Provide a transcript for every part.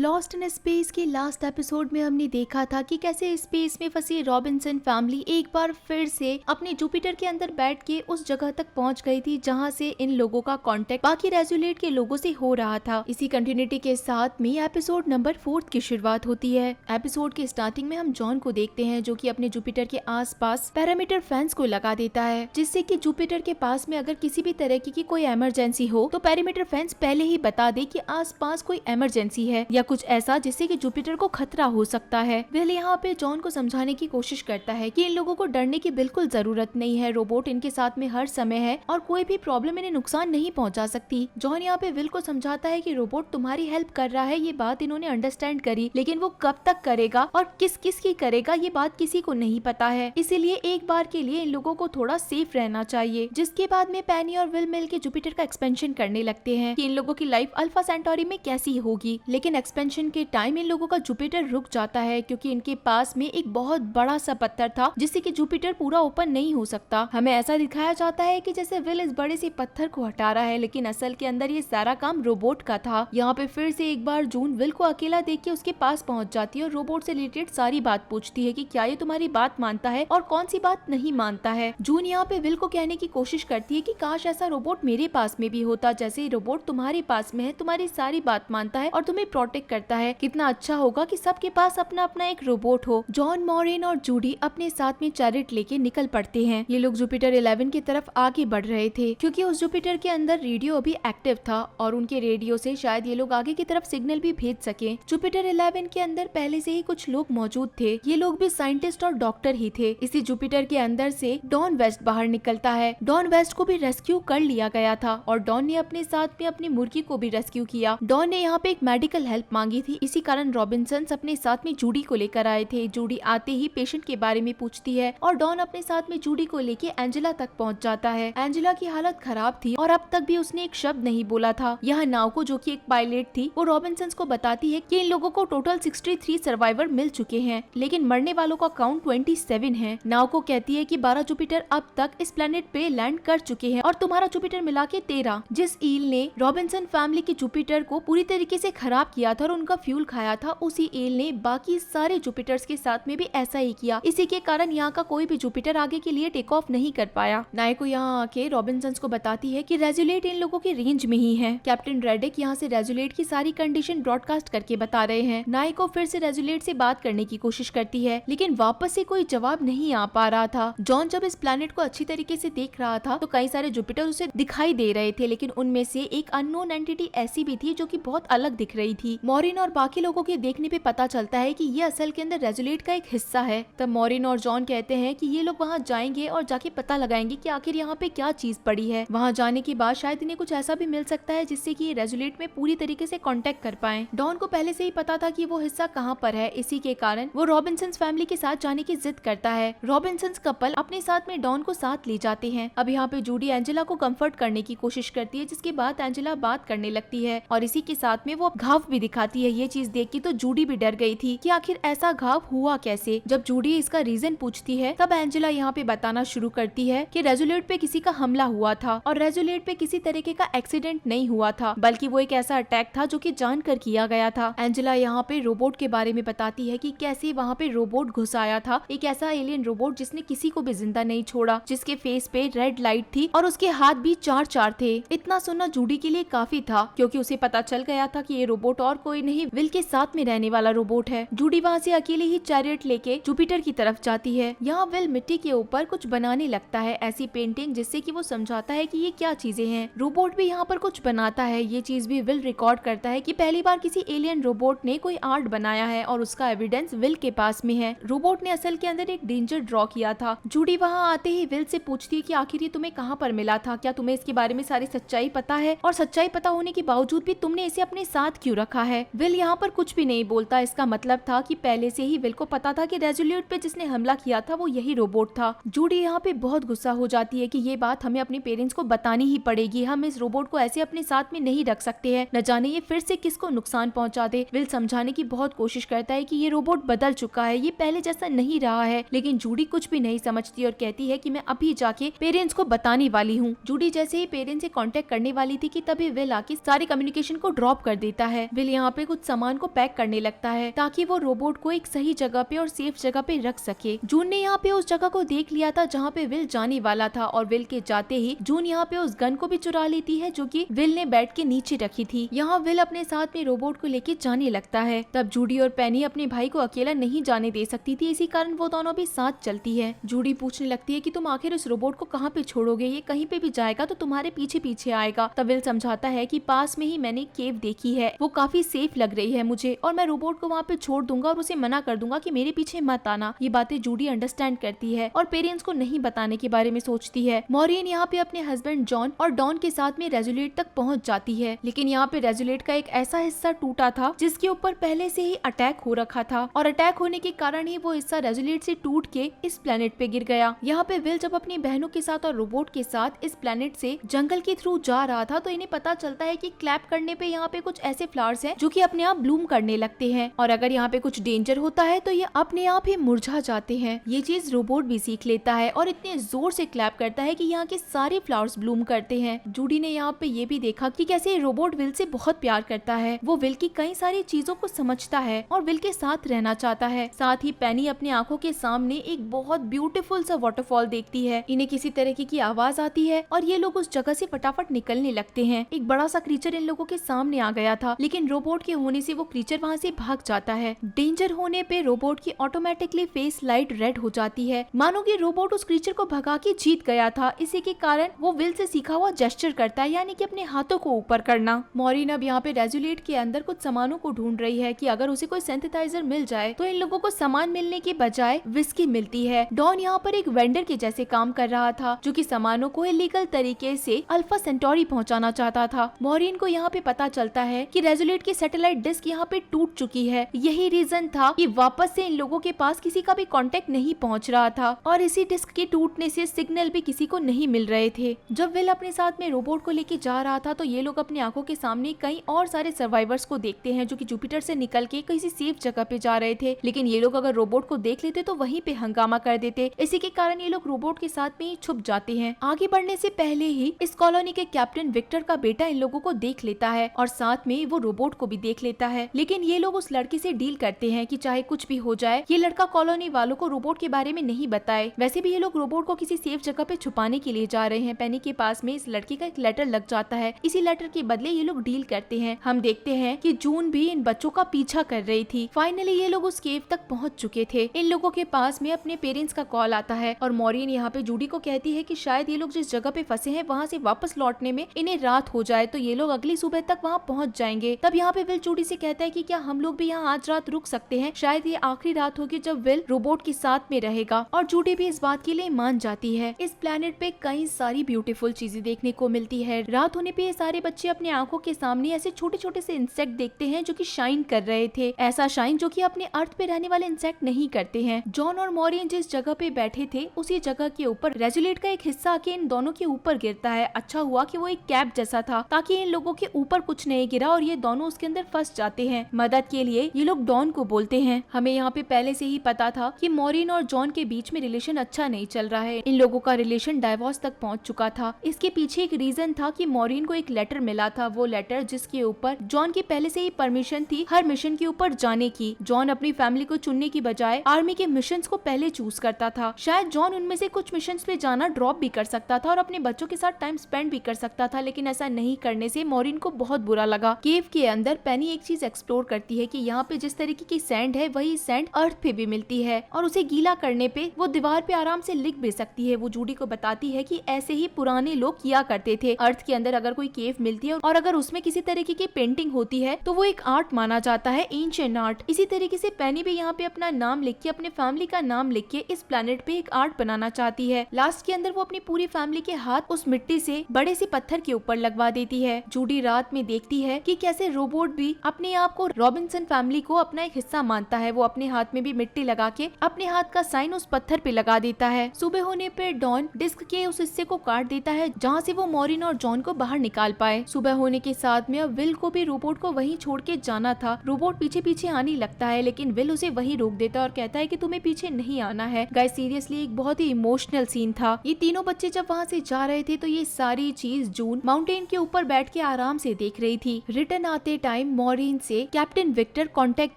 Lost in space के last episode में हमने देखा था कि कैसे स्पेस में फंसी रॉबिन्सन फैमिली एक बार फिर से अपने जुपिटर के अंदर बैठ के उस जगह तक पहुंच गई थी जहां से इन लोगों का कांटेक्ट बाकी रेजुलेट के लोगों से हो रहा था। इसी कंटिन्यूटी के साथ में एपिसोड नंबर 4 की शुरुआत होती है। एपिसोड के स्टार्टिंग में हम जॉन को देखते हैं जो कि अपने जुपिटर के आसपास पैरामीटर फेंस को लगा देता है, जिससे कि जुपिटर के पास में अगर किसी भी तरह की कोई इमरजेंसी हो तो पैरामीटर फेंस पहले ही बता दे कि आसपास कोई इमरजेंसी है या कुछ ऐसा जिससे कि जुपिटर को खतरा हो सकता है। विल यहाँ पे जॉन को समझाने की कोशिश करता है कि इन लोगों को डरने की बिल्कुल जरूरत नहीं है, रोबोट इनके साथ में हर समय है और कोई भी प्रॉब्लम इन्हें नुकसान नहीं पहुंचा सकती। जॉन यहाँ पे विल को समझाता है कि रोबोट तुम्हारी हेल्प कर रहा है, ये बात इन्होंने अंडरस्टैंड करी, लेकिन वो कब तक करेगा और किस किस की करेगा ये बात किसी को नहीं पता है, इसीलिए एक बार के लिए इन लोगों को थोड़ा सेफ रहना चाहिए। जिसके बाद में पैनी और विल मिल के जुपिटर का एक्सपेंशन करने लगते हैं कि इन लोगों की लाइफ अल्फा सेंटोरी में कैसी होगी, लेकिन एक्सपेंशन के टाइम इन लोगों का जुपिटर रुक जाता है क्योंकि इनके पास में एक बहुत बड़ा सा पत्थर था जिससे कि जुपिटर पूरा ओपन नहीं हो सकता। हमें ऐसा दिखाया जाता है कि जैसे विल इस बड़े से पत्थर को हटा रहा है, लेकिन असल के अंदर ये सारा काम रोबोट का था। यहाँ पे फिर से एक बार जून विल को अकेला देख के उसके पास पहुंच जाती है और रोबोट से रिलेटेड सारी बात पूछती है कि क्या ये तुम्हारी बात मानता है और कौन सी बात नहीं मानता है। जून यहाँ पे विल को कहने की कोशिश करती है कि काश ऐसा रोबोट मेरे पास में भी होता, जैसे रोबोट तुम्हारे पास में है, तुम्हारी सारी बात मानता है और तुम्हें प्रोटेक्ट करता है। कितना अच्छा होगा कि सबके पास अपना अपना एक रोबोट हो। जॉन, मॉरिन और जूडी अपने साथ में चैरिट लेके निकल पड़ते हैं। ये लोग जुपिटर 11 की तरफ आगे बढ़ रहे थे क्योंकि उस जुपिटर के अंदर रेडियो अभी एक्टिव था और उनके रेडियो से शायद ये लोग आगे की तरफ सिग्नल भी भेज सके। जुपिटर 11 के अंदर पहले से ही कुछ लोग मौजूद थे, ये लोग भी साइंटिस्ट और डॉक्टर ही थे। इसी जुपिटर के अंदर से डॉन वेस्ट बाहर निकलता है। डॉन वेस्ट को भी रेस्क्यू कर लिया गया था और डॉन ने अपने साथ में अपनी मुर्गी को भी रेस्क्यू किया। डॉन ने यहाँ पे एक मेडिकल हेल्प मांगी थी, इसी कारण रॉबिन्सन अपने साथ में जूडी को लेकर आए थे। जूडी आते ही पेशेंट के बारे में पूछती है और डॉन अपने साथ में जूडी को लेके एंजेला तक पहुंच जाता है। एंजेला की हालत खराब थी और अब तक भी उसने एक शब्द नहीं बोला था। यह नाव को, जो कि एक पायलट थी, वो रॉबिन्सन को बताती है कि इन लोगों को टोटल 63 सर्वाइवर मिल चुके हैं, लेकिन मरने वालों का काउंट 27 है। नाव को कहती है कि 12 जुपिटर अब तक इस प्लेनेट पे लैंड कर चुके हैं और तुम्हारा जुपिटर मिला के 13। जिस ईल ने रॉबिन्सन फैमिली के जुपिटर को पूरी तरीके से खराब किया था और उनका फ्यूल खाया था, उसी ईल ने बाकी सारे जुपिटर्स के साथ में भी ऐसा ही किया। इसी के कारण यहाँ का कोई भी जुपिटर आगे के लिए टेक ऑफ नहीं कर पाया। नायको यहाँ आके रॉबिन्सन को बताती है कि रेजुलेट इन लोगों की रेंज में ही है। कैप्टन रेडिक यहाँ से रेजुलेट की सारी कंडीशन ब्रॉडकास्ट करके बता रहे हैं। नायको फिर से रेजुलेट से बात करने की कोशिश करती है, लेकिन वापस से कोई जवाब नहीं आ पा रहा था। जॉन जब इस प्लेनेट को अच्छी तरीके से देख रहा था तो कई सारे जुपिटर उसे दिखाई दे रहे थे, लेकिन उनमें से एक अननोन एंटिटी ऐसी भी थी जो कि बहुत अलग दिख रही थी। मॉरिन और बाकी लोगों के देखने पे पता चलता है कि ये असल के अंदर रेजुलेट का एक हिस्सा है। तब मॉरिन और जॉन कहते हैं कि ये लोग वहाँ जाएंगे और जाके पता लगाएंगे कि आखिर यहाँ पे क्या चीज पड़ी है। वहाँ जाने के बाद शायद इन्हें कुछ ऐसा भी मिल सकता है जिससे कि ये रेजुलेट में पूरी तरीके से कांटेक्ट कर पाए। डॉन को पहले से ही पता था कि वो हिस्सा कहाँ पर है, इसी के कारण वो रॉबिन्सन फैमिली के साथ जाने की जिद करता है। रॉबिन्सन कपल अपने साथ में डॉन को साथ ले जाते हैं। अब यहाँ पे जूडी एंजेला को कंफर्ट करने की कोशिश करती है, जिसके बाद एंजेला बात करने लगती है और इसी के साथ में वो घाव भी दिखाती है। ये चीज देख के तो जूडी भी डर गई थी कि आखिर ऐसा घाव हुआ कैसे। जब जूडी इसका रीजन पूछती है तब एंजेला यहाँ पे बताना शुरू करती है कि रेजुलेट पे किसी का हमला हुआ था और रेजुलेट पे किसी तरीके का एक्सीडेंट नहीं हुआ था, बल्कि वो एक ऐसा अटैक था जो कि जानकर किया गया था। एंजेला यहाँ पे रोबोट के बारे में बताती है कि कैसे वहाँ पे रोबोट घुस आया था, एक ऐसा एलियन रोबोट जिसने किसी को भी जिंदा नहीं छोड़ा, जिसके फेस पे रेड लाइट थी और उसके हाथ भी 4-4 थे। इतना सुनना जूडी के लिए काफी था क्योंकि उसे पता चल गया था कि ये रोबोट और कोई नहीं, विल के साथ में रहने वाला रोबोट है। जूडी वहाँ से अकेले ही चैरियट लेके जुपिटर की तरफ जाती है। यहाँ विल मिट्टी के ऊपर कुछ बनाने लगता है, ऐसी पेंटिंग जिससे कि वो समझाता है कि ये क्या चीजें हैं। रोबोट भी यहाँ पर कुछ बनाता है। ये चीज भी विल रिकॉर्ड करता है कि पहली बार किसी एलियन रोबोट ने कोई आर्ट बनाया है और उसका एविडेंस विल के पास में है। रोबोट ने असल के अंदर एक डेंजर ड्रॉ किया था। जूडी वहाँ आते ही विल से पूछती है कि आखिर ये तुम्हें कहाँ पर मिला था, क्या तुम्हें इसके बारे में सारी सच्चाई पता है और सच्चाई पता होने के बावजूद भी तुमने इसे अपने साथ क्यों रखा है। विल यहाँ पर कुछ भी नहीं बोलता। इसका मतलब था कि पहले से ही विल को पता था कि रेजुलेट पे जिसने हमला किया था वो यही रोबोट था। जूडी यहाँ पे बहुत गुस्सा हो जाती है कि ये बात हमें अपने पेरेंट्स को बतानी ही पड़ेगी, हम इस रोबोट को ऐसे अपने साथ में नहीं रख सकते हैं, न जाने ये फिर से किसको नुकसान पहुंचा दे। विल समझाने की बहुत कोशिश करता है कि ये रोबोट बदल चुका है, ये पहले जैसा नहीं रहा है, लेकिन जूडी कुछ भी नहीं समझती और कहती है कि मैं अभी जाके पेरेंट्स को बताने वाली हूँ। जूडी जैसे ही पेरेंट्स से कांटेक्ट करने वाली थी कि तभी विल आके सारी कम्युनिकेशन को ड्रॉप कर देता है। विल यहाँ यहाँ पे कुछ सामान को पैक करने लगता है ताकि वो रोबोट को एक सही जगह पे और सेफ जगह पे रख सके। जून ने यहाँ पे उस जगह को देख लिया था जहाँ पे विल जाने वाला था और विल के जाते ही जून यहाँ पे उस गन को भी चुरा लेती है जो कि विल ने बेड के नीचे रखी थी। यहाँ विल अपने साथ में रोबोट को लेके जाने लगता है। तब जूडी और पेनी अपने भाई को अकेला नहीं जाने दे सकती थी, इसी कारण वो दोनों भी साथ चलती है। जूडी पूछने लगती है कि तुम आखिर इस रोबोट को कहाँ पे छोड़ोगे, ये कहीं पे भी जाएगा तो तुम्हारे पीछे पीछे आएगा। तब विल समझाता है कि पास में ही मैंने केव देखी है, वो काफी सेफ लग रही है मुझे और मैं रोबोट को वहाँ पे छोड़ दूंगा और उसे मना कर दूंगा कि मेरे पीछे मत आना। ये बातें जूडी अंडरस्टैंड करती है और पेरेंट्स को नहीं बताने के बारे में सोचती है। मॉरियन यहाँ पे अपने हस्बैंड जॉन और डॉन के साथ में रेजुलेट तक पहुँच जाती है, लेकिन यहाँ पे रेजुलेट का एक ऐसा हिस्सा टूटा था जिसके ऊपर पहले से ही अटैक हो रखा था और अटैक होने के कारण ही वो हिस्सा रेजुलेट से टूट के इस प्लेनेट पे गिर गया। यहाँ पे विल जब अपनी बहनों के साथ और रोबोट के साथ इस प्लेनेट से जंगल के थ्रू जा रहा था तो इन्हें पता चलता है कि क्लैप करने पे यहाँ पे कुछ ऐसे फ्लावर्स हैं जो कि अपने आप ब्लूम करने लगते हैं और अगर यहाँ पे कुछ डेंजर होता है तो ये अपने आप ही मुरझा जाते हैं। ये चीज रोबोट भी सीख लेता है और इतने जोर से क्लैप करता है कि यहाँ के सारे फ्लावर्स ब्लूम करते हैं। जूडी ने यहाँ पे ये भी देखा कि कैसे रोबोट विल से बहुत प्यार करता है, वो विल की कई सारी चीजों को समझता है और विल के साथ रहना चाहता है। साथ ही पेनी अपनी आंखों के सामने एक बहुत ब्यूटीफुल सा वाटरफॉल देखती है। इन्हें किसी तरीके की आवाज आती है और ये लोग उस जगह से फटाफट निकलने लगते हैं। एक बड़ा सा क्रीचर इन लोगों के सामने आ गया था, लेकिन रोबोट के होने से वो क्रीचर वहाँ से भाग जाता है। डेंजर होने पे रोबोट की ऑटोमेटिकली फेस लाइट रेड हो जाती है, मानो कि रोबोट उस क्रीचर को भगा के जीत गया था। इसी के कारण वो विल से सीखा हुआ जेस्चर करता है, यानी कि अपने हाथों को ऊपर करना। मॉरिन अब यहाँ पे रेजुलेट के अंदर कुछ सामानों को ढूंढ रही है कि अगर उसे कोई सिंथेसाइजर मिल जाए तो इन लोगों को सामान मिलने के बजाय विस्की मिलती है। डॉन यहाँ पर एक वेंडर के जैसे काम कर रहा था जो कि सामानों को इलीगल तरीके से अल्फा सेंटोरी पहुंचाना चाहता था। मॉरिन को यहाँ पे पता चलता है कि रेजुलेट की सैटेलाइट डिस्क यहाँ पे टूट चुकी है। यही रीजन था कि वापस से इन लोगों के पास किसी का भी कांटेक्ट नहीं पहुंच रहा था और इसी डिस्क के टूटने से सिग्नल भी किसी को नहीं मिल रहे थे। जब विल अपने साथ में रोबोट को लेके जा रहा था तो ये लोग अपनी आंखों के सामने कई और सारे सर्वाइवर्स को देखते हैं जो कि जुपिटर से निकल के किसी सेफ जगह पे जा रहे थे, लेकिन ये लोग अगर रोबोट को देख लेते तो वहीं पे हंगामा कर देते। इसी के कारण ये लोग रोबोट के साथ में ही छुप जाते हैं। आगे बढ़ने से पहले ही इस कॉलोनी के कैप्टन विक्टर का बेटा इन लोगों को देख लेता है और साथ में वो रोबोट को भी देख लेता है, लेकिन ये लोग उस लड़के से डील करते हैं कि चाहे कुछ भी हो जाए ये लड़का कॉलोनी वालों को रोबोट के बारे में नहीं बताए। वैसे भी ये लोग रोबोट को किसी सेफ जगह पे छुपाने के लिए जा रहे हैं। पेनी के पास में इस लड़के का एक लेटर लग जाता है, इसी लेटर के बदले ये लोग डील करते हैं। हम देखते हैं कि जून भी इन बच्चों का पीछा कर रही थी। फाइनली ये लोग उस केव तक पहुंच चुके थे। इन लोगों के पास में अपने पेरेंट्स का कॉल आता है और मॉरियन यहाँ पे जूडी को कहती है कि शायद ये लोग जिस जगह पे फंसे हैं वहाँ से वापस लौटने में इन्हें रात हो जाए तो ये लोग अगली सुबह तक वहाँ पहुँच जाएंगे। तब यहाँ पे विल जूडी से कहता है कि क्या हम लोग भी यहाँ आज रात रुक सकते हैं, शायद ये आखिरी रात होगी जब विल रोबोट के साथ में रहेगा और जूडी भी इस बात के लिए मान जाती है। इस प्लेनेट पे कई सारी ब्यूटीफुल चीजें देखने को मिलती है। रात होने पे ये सारे बच्चे अपने आंखों के सामने ऐसे छोटे छोटे से इंसेक्ट देखते हैं जो कि शाइन कर रहे थे, ऐसा शाइन जो कि अपने अर्थ पे रहने वाले इंसेक्ट नहीं करते हैं। जॉन और मॉरियन जिस जगह पे बैठे थे उसी जगह के ऊपर रेजुलेट का एक हिस्सा आके इन दोनों के ऊपर गिरता है। अच्छा हुआ कि वो एक कैप जैसा था ताकि इन लोगों के ऊपर कुछ नहीं गिरा और ये दोनों उसके अंदर फंस जाते हैं। मदद के लिए ये लोग डॉन को बोलते हैं। हमें यहाँ पे पहले से ही पता था कि मॉरियन और जॉन के बीच में रिलेशन अच्छा नहीं चल रहा है, इन लोगों का रिलेशन डाइवोर्स तक पहुंच चुका था। इसके पीछे एक रीजन था कि मॉरियन को एक लेटर मिला था, वो लेटर जिसके ऊपर जॉन की पहले से ही परमिशन थी हर मिशन के ऊपर जाने की। जॉन अपनी फैमिली को चुनने की बजाय आर्मी के मिशंस को पहले चूज करता था। शायद जॉन उनमें से कुछ मिशंस पे जाना ड्रॉप भी कर सकता था और अपने बच्चों के साथ टाइम स्पेंड भी कर सकता था, लेकिन ऐसा नहीं करने से मॉरियन को बहुत बुरा लगा। केव के अंदर पेनी एक चीज एक्सप्लोर करती है कि यहाँ पे जिस तरीके की सैंड है वही सैंड अर्थ पे भी मिलती है और उसे गीला करने पे वो दीवार पे आराम से लिख भी सकती है। वो जूडी को बताती है कि ऐसे ही पुराने लोग किया करते थे। अर्थ के अंदर अगर कोई केव मिलती है और अगर उसमें किसी तरीके की पेंटिंग होती है तो वो एक आर्ट माना जाता है, एंशिएंट आर्ट। इसी तरीके से पेनी भी यहाँ पे अपना नाम लिख के, अपने फैमिली का नाम लिख के इस प्लेनेट पे एक आर्ट बनाना चाहती है। लास्ट के अंदर वो अपनी पूरी फैमिली के हाथ उस मिट्टी से बड़े से पत्थर के ऊपर लगवा देती है। जूडी रात में देखती है कि कैसे रोबोट भी अपने आप को रॉबिन्सन फैमिली को अपना एक हिस्सा मानता है। वो अपने हाथ में भी मिट्टी लगा के अपने हाथ का साइन उस पत्थर पे लगा देता है। सुबह होने पे डॉन डिस्क के उस हिस्से को काट देता है जहाँ से वो मॉरियन और जॉन को बाहर निकाल पाए। सुबह होने के साथ में अब विल को भी रोबोट को वहीं छोड़ के जाना था। रोबोट पीछे पीछे आने लगता है लेकिन विल उसे वहीं रोक देता है और कहता है कि तुम्हें पीछे नहीं आना है। गाइस सीरियसली एक बहुत ही इमोशनल सीन था। ये तीनों बच्चे जब वहाँ से जा रहे थे तो ये सारी चीज जून माउंटेन के ऊपर बैठ के आराम से देख रही थी। रिटर्न आते टाइम मॉरिन से कैप्टन विक्टर कांटेक्ट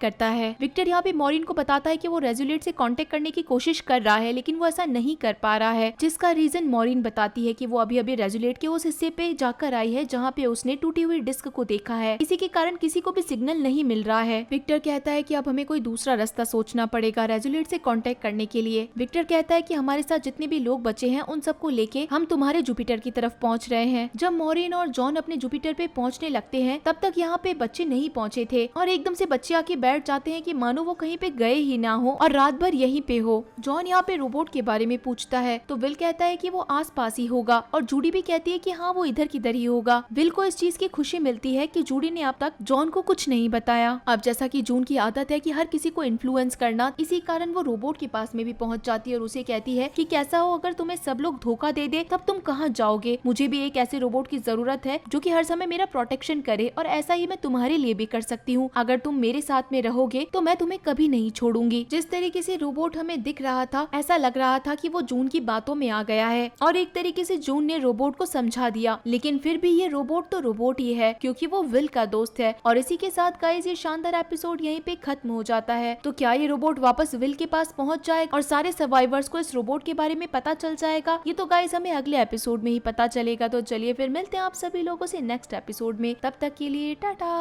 करता है। विक्टर यहाँ पे मॉरिन को बताता है कि वो रेजुलेट से कांटेक्ट करने की कोशिश कर रहा है, लेकिन वो ऐसा नहीं कर पा रहा है, जिसका रीजन मॉरिन बताती है कि वो अभी अभी रेजुलेट के उस हिस्से पे जाकर आई है जहाँ पे उसने टूटी हुई डिस्क को देखा है। इसी के कारण किसी को भी सिग्नल नहीं मिल रहा है। विक्टर कहता है कि अब हमें कोई दूसरा रास्ता सोचना पड़ेगा रेजुलेट से कांटेक्ट करने के लिए। विक्टर कहता है कि हमारे साथ जितने भी लोग बचे हैं उन सबको लेके हम तुम्हारे जुपिटर की तरफ पहुंच रहे हैं। जब मॉरिन और जॉन अपने जुपिटर पे पहुंचने लगते हैं तब तक यहाँ पे बच्चे नहीं पहुंचे थे और एकदम से बच्चे आके बैठ जाते हैं कि मानो वो कहीं पे गए ही ना हो और रात भर यहीं पे हो। जॉन यहाँ पे रोबोट के बारे में पूछता है तो विल कहता है कि वो आस पास ही होगा और जूडी भी कहती है कि हाँ वो इधर किधर ही होगा। विल को इस चीज की खुशी मिलती है कि जूडी ने अब तक जॉन को कुछ नहीं बताया। अब जैसा कि जून की आदत है कि हर किसी को इन्फ्लुएंस करना, इसी कारण वो रोबोट के पास में भी पहुंच जाती है और उसे कहती है कि कैसा हो अगर तुम्हें सब लोग धोखा दे दे तब तुम कहाँ जाओगे। मुझे भी एक ऐसे रोबोट की जरूरत है जो कि हर समय मेरा प्रोटेक्शन करे और ऐसा ही मैं तुम्हारे लिए भी कर सकती हूँ। अगर तुम मेरे साथ में रहोगे तो मैं तुम्हें कभी नहीं छोड़ूंगी। जिस तरीके से रोबोट हमें दिख रहा था ऐसा लग रहा था कि वो जून की बातों में आ गया है और एक तरीके से जून ने रोबोट को समझा दिया, लेकिन फिर भी ये रोबोट तो रोबोट ही है क्योंकि वो विल का दोस्त है। और इसी के साथ गाइस ये शानदार एपिसोड यहीं पे खत्म हो जाता है। तो क्या ये रोबोट वापस विल के पास पहुंच जाए और सारे सर्वाइवर्स को इस रोबोट के बारे में पता चल जाएगा? ये तो गाइस हमें अगले एपिसोड में ही पता चलेगा। तो चलिए फिर मिलते हैं आप सभी लोगों से नेक्स्ट एपिसोड में, तब तक के लिए टाटा।